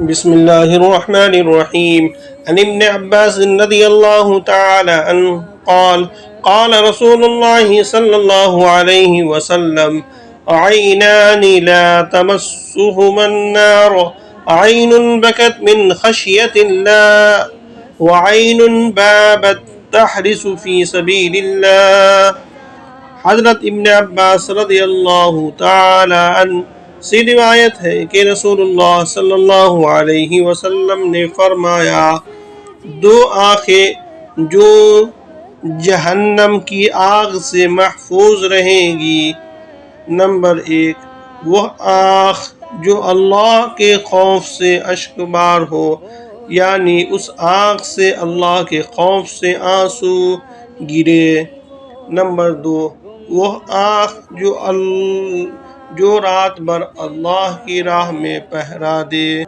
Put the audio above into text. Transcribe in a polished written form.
بسم الله الرحمن الرحيم. عن ابن عباس رضي الله تعالى عنه قال قال رسول الله صلى الله عليه وسلم: عينان لا تمسهما النار، عين بكت من خشية الله، وعين بابت تحرس في سبيل الله۔ حضرت ابن عباس رضی اللہ تعالی عنہ سے روایت ہے کہ رسول اللہ صلی اللہ علیہ وسلم نے فرمایا: دو آنکھیں جو جہنم کی آگ سے محفوظ رہیں گی۔ نمبر 1، وہ آنکھ جو اللہ کے خوف سے اشکبار ہو، یعنی اس آنکھ سے اللہ کے خوف سے آنسو گرے۔ نمبر 2، وہ آنکھ جو رات بھر اللہ کی راہ میں پہرا دے۔